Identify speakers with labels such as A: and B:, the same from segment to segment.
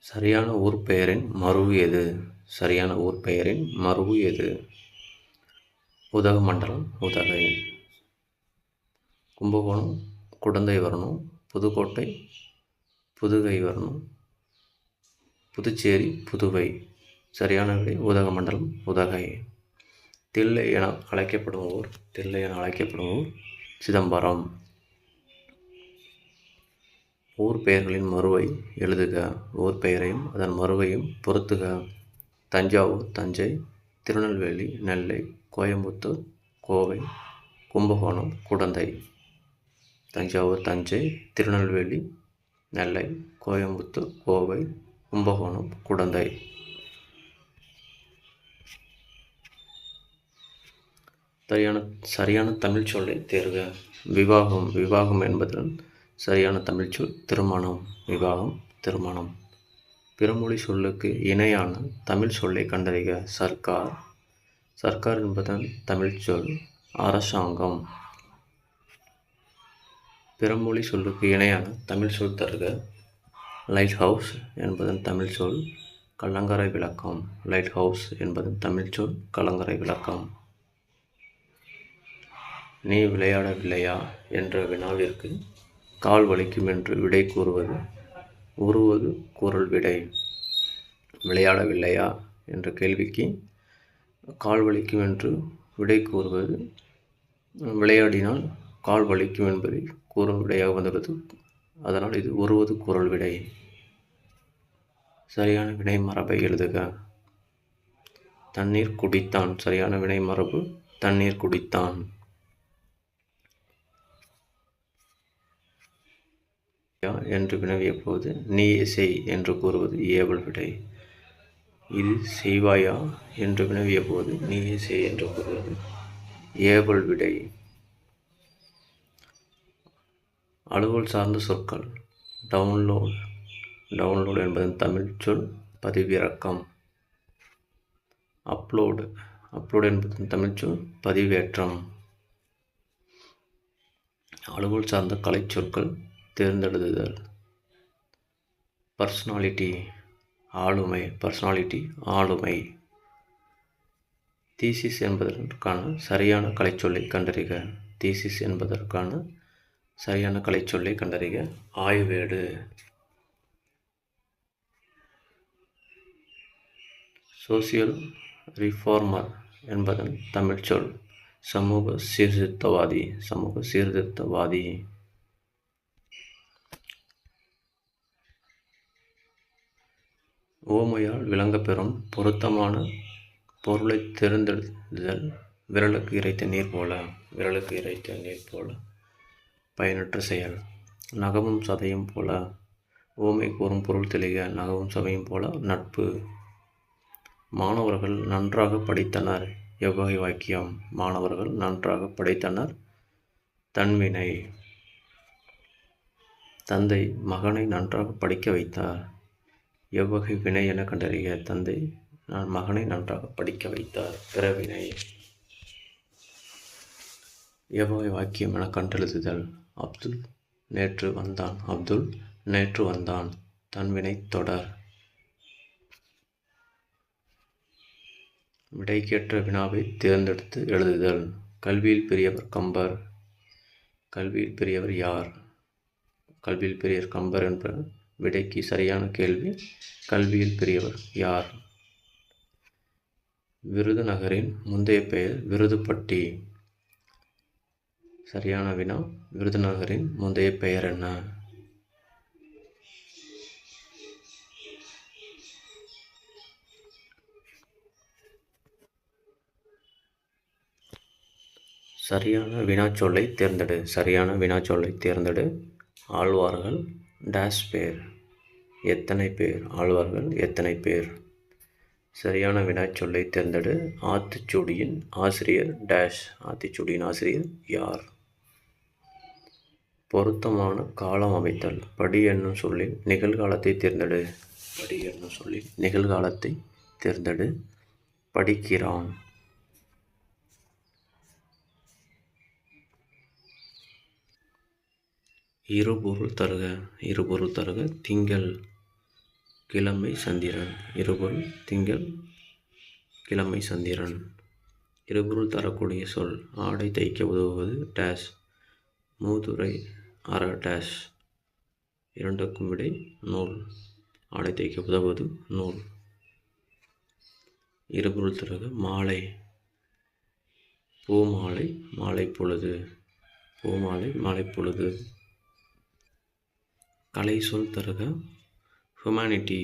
A: சரியான ஊர் பெயரின் மரூஉ எது? சரியான ஊர் பெயரின் மரூஉ எது? உதகமண்டலம் உதகை. கும்பகோணம் குடந்தை வரணும். புதுக்கோட்டை புதுகை வரணும். புதுச்சேரி புதுவை. சரியான விடை உதகமண்டலம் உதகை. தில்லை என அழைக்கப்படும் ஊர் சிதம்பரம். ஊர் பெயர்களின் மருவை எழுதுக. ஊர் பெயரையும் அதன் மருவையும் பொறுத்துக. தஞ்சாவூர் தஞ்சை, திருநெல்வேலி நெல்லை, கோயம்புத்தூர் கோவை, கும்பகோணம் குடந்தை. தஞ்சாவூர் தஞ்சை, திருநெல்வேலி நெல்லை, கோயம்புத்தூர் கோவை, கும்பகோணம் குடந்தை. சரியான தமிழ் சொல்லை தேர்க. விவாகம் என்பதன் சரியான தமிழ்ச்சொல் திருமணம். விவாகம் திருமணம். பிறமொழி சொல்லுக்கு இணையான தமிழ் சொல்லை கண்டறிக. சர்க்கார் என்பதன் தமிழ்ச்சொல் அரசாங்கம். பிறமொழி சொல்லுக்கு இணையான தமிழ் சொல் தருக. லைட் ஹவுஸ் என்பதன் தமிழ் சொல் கலங்கரை விளக்கம். லைட் ஹவுஸ் என்பதன் தமிழ் சொல் கலங்கரை விளக்கம். நீ விளையாடவில்லையா என்ற வினாவிற்கு கால் வலிக்கும் என்று விடை கூறுவது உருவது குறள் விடை. விளையாடவில்லையா என்ற கேள்விக்கு கால் வலிக்கும் என்று விடை கூறுவது விளையாடினால் கால் வலிக்கும் என்பதை கூறும் விடையாக வந்துள்ளது. அதனால் இது உருவது குறள் விடை. சரியான வினை மரபை எழுதுக. தண்ணீர் குடித்தான். சரியான வினை மரபு தண்ணீர் குடித்தான். என்று வினவிய போது நீயே செய் என்று கூறுவது ஏவல் விடை. இது செய்வாயா என்று வினவிய போது நீயே செய் என்று கூறுவது ஏவல் விடை. அலுவல் சார்ந்த சொற்கள். டவுன்லோட் என்பதன் தமிழ் சொல் பதிவிறக்கம். அப்லோடு என்பதன் தமிழ் சொல் பதிவேற்றம். அலுவல் சார்ந்த கலை சொற்கள் தேர்ந்தெழுதுதல். பர்சனாலிட்டி ஆளுமை. தீசிஸ் என்பதற்கான சரியான கலைச்சொல்லை கண்டறிக. தீசிஸ் என்பதற்கான சரியான கலைச்சொல்லை கண்டறிக. ஆய்வேடு. சோசியல் ரிஃபார்மர் என்பதன் தமிழ் சொல் சமூக சீர்திருத்தவாதி. உவமையால் விளங்கப்பெறும் பொருத்தமான பொருளை தேர்ந்தெடுத்தல். விரலுக்கு இறைத்த நீர் போல பயனற்ற செயல். நகமும் சதையும் போல. உவமை கூறும் பொருள் தெளிக. நகமும் சதையும் போல நட்பு. மாணவர்கள் நன்றாக படித்தனர். எவ்வகை வாக்கியம்? மாணவர்கள் நன்றாக படித்தனர் தன்வினை. தந்தை மகனை நன்றாக படிக்க வைத்தார். எவ்வகை வினை என கண்டறிய. தந்தை மகனை நன்றாக படிக்க வைத்தார் பிறவினை. எவ்வகை வாக்கியம் என கண்டெழுதுதல். அப்துல் நேற்று வந்தான் தன்வினை தொடர். விடைக்கேற்ற வினாவை தேர்ந்தெடுத்து எழுதுதல். கல்வியில் பெரியவர் கம்பர். கல்வியில் பெரியவர் யார்? கல்வியில் பெரியவர் கம்பர் என்ற விடைக்கு சரியான கேள்வி கல்வியில் பெரியவர் யார்? விருதுநகரின் முந்தைய பெயர் விருதுப்பட்டி. சரியான வினா விருதுநகரின் முந்தைய பெயர் என்ன? சரியான வினாச்சொல்லை தேர்ந்தெடு. ஆழ்வார்கள் டேஷ் பேர். எத்தனை பேர்? ஆழ்வார்கள் எத்தனை பேர்? சரியான வினாச்சொல்லை தேர்ந்தெடு. ஆத்திச்சூடியின் ஆசிரியர் டேஷ். ஆத்திச்சூடியின் ஆசிரியர் யார்? பொருத்தமான காலம் அமைத்தல். படி என்னும் சொல்லில் நிகழ்காலத்தை தேர்ந்தெடு. படிக்கிறான். இருபொருள் தருக. திங்கள் கிழமை சந்திரன். இருபொருள் திங்கள், கிழமை சந்திரன். இருபொருள் தரக்கூடிய சொல். ஆடை தைக்க உதவுவது டேஷ். மூதுரை அற டேஷ். இரண்டுக்கும் விடை நூல். ஆடை தைக்க உதவுவது நூல். இருபொருள் தருக மாலை. பூமாலை மாலை பொழுது. பூமாலை மாலை பொழுது. கலை சொல் தருக ஹியூமனிட்டி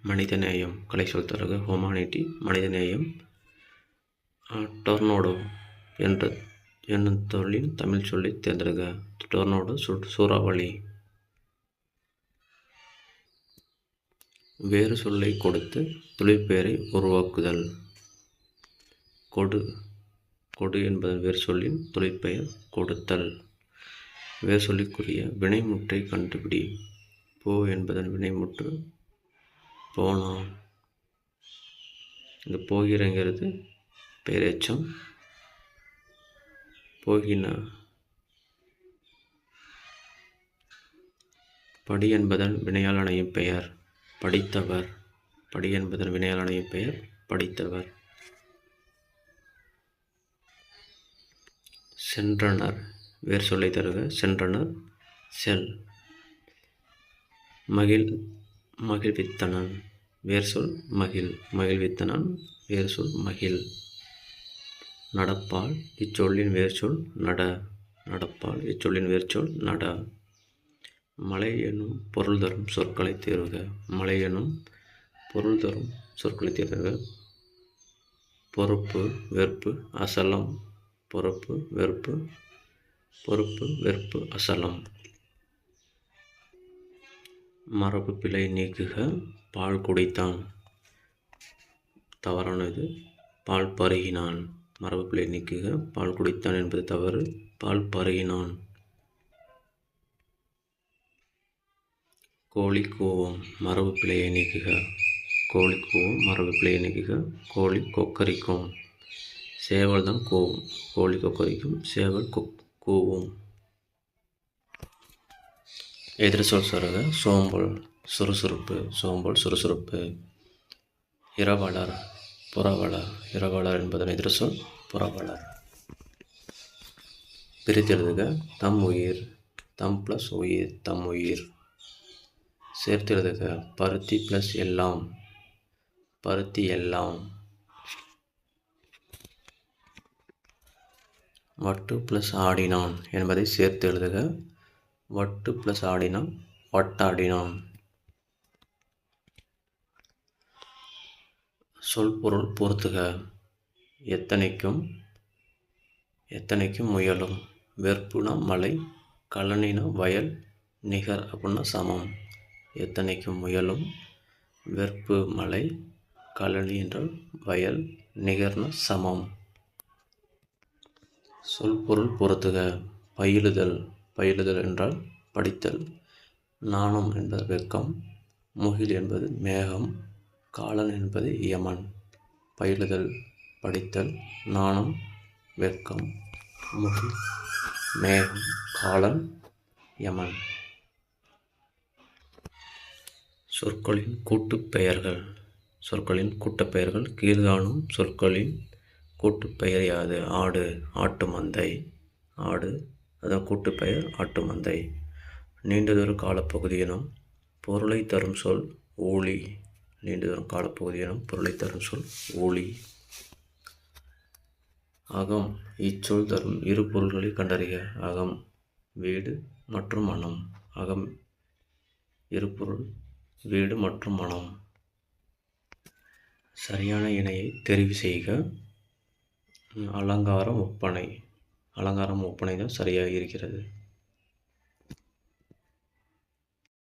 A: மனிதநேயம். கலை சொல் தருக ஹியூமனிட்டி மனிதநேயம். டொர்னோடோ என்னும் தொழிலின் தமிழ் சொல்லி தேர்ந்தெடுக்க. டொர்னோடோ சூறாவளி. வேறு சொல்லை கொடுத்து தொழிற்பெயரை உருவாக்குதல். கொடு. கொடு என்பதன் வேறு சொல்லின் தொழிற்பெயர் கொடுத்தல். வேறு சொல்லிக்குரிய வினைமுற்றை கண்டுபிடி. போ என்பதன் வினைமுற்று போனான். இந்த போகிறங்கிறது பெயரெச்சம். போகினா. படி என்பதன் வினையால் அணையும் பெயர் படித்தவர். படி என்பதன் வினையால் அணையும் பெயர் படித்தவர். சென்றனர். வேறு சொல்லை தருக சென்றனர் செல். மகிழ்வித்தனன். வேறு சொல் மகிழ். மகிழ்வித்தனன் வேறு சொல் மகிழ். நடப்பால் இச்சொல்லின் வேறு சொல் நட. நடப்பால் இச்சொல்லின் வேறு சொல் நட. மலை எனும் பொருள் தரும் சொற்களை தேர்க. மலை எனும் பொருள் தரும் சொற்களை தேர்க. பொறுப்பு வெறுப்பு அசலம். பொறுப்பு வெறுப்பு. பொறுப்பு வெறுப்பு அசலம். மரபு பிழை நீக்குக. பால் குடித்தான். தவறானது. பால் பருகினான். மரபு பிழை நீக்குக. பால் குடித்தான் என்பது தவறு. பால் பருகினான். கோழி கூவும். மரபு பிழையை நீக்குக. கோழி கூவும். மரபு பிழையை நீக்குக. கோழி கொக்கரிக்கும். சேவல் தான் கூவும். கோழி கொக்கரிக்கும். சேவல் கூவும். எதிர் சொல் சொல்லுங்க. சோம்பல் சுறுசுறுப்பு. சோம்பல் சுறுசுறுப்பு. இரவலர் புறவலர். இரவலர் என்பதன் எதிர் சொல் புறவலர். பிரித்தெழுதுக. தம் உயிர். தம் ப்ளஸ் உயிர் தம் உயிர். சேர்த்தெழுதுக. பருத்தி ப்ளஸ் எல்லாம். பருத்தி எல்லாம். வட்டு ப்ளஸ் ஆடினான் என்பதை சேர்த்து எழுதுக. வட்டு ப்ளஸ் ஆடினான் வட்டாடினான். சொல் பொருள் பொறுத்துக. எத்தனைக்கும். எத்தனைக்கும் முயலும். வெறுப்புனா மலை. கழனினா வயல். நிகர் அப்படின்னா சமம். எத்தனைக்கும் முயலும். வெறுப்பு மலை. கழனி என்றால் வயல். நிகர்னா சமம். சொல் பொருள் பொறுத்துக. பயிலுதல். பயிலுதல் என்றால் படித்தல். நாணம் என்பது வெட்கம். முகில் என்பது மேகம். காலன் என்பது யமன். பயிலுதல் படித்தல். நாணம் வெட்கம். முகில் மேகம். காலன் யமன். சொற்களின் கூட்டுப்பெயர்கள். சொற்களின் கூட்டுப்பெயர்கள். கீழ்காணும் சொற்களின் கூட்டுப்பெயர் யாது? ஆடு ஆட்டு மந்தை. ஆடு அதன் கூட்டுப்பெயர் ஆட்டு மந்தை. நீண்டதொரு காலப்பகுதி எனும் பொருளை தரும் சொல் ஊழி. நீண்டதொரு காலப்பகுதி எனும் பொருளை தரும் சொல் ஊழி. அகம் இச்சொல் தரும் இரு பொருள்களை கண்டறிக. அகம் வீடு மற்றும் மனம். அகம் இரு பொருள் வீடு மற்றும் மனம். சரியான இணையை தெரிவு செய்க. அலங்காரம் ஒப்பனை. அலங்காரம் ஒப்பனை தான் சரியாக இருக்கிறது.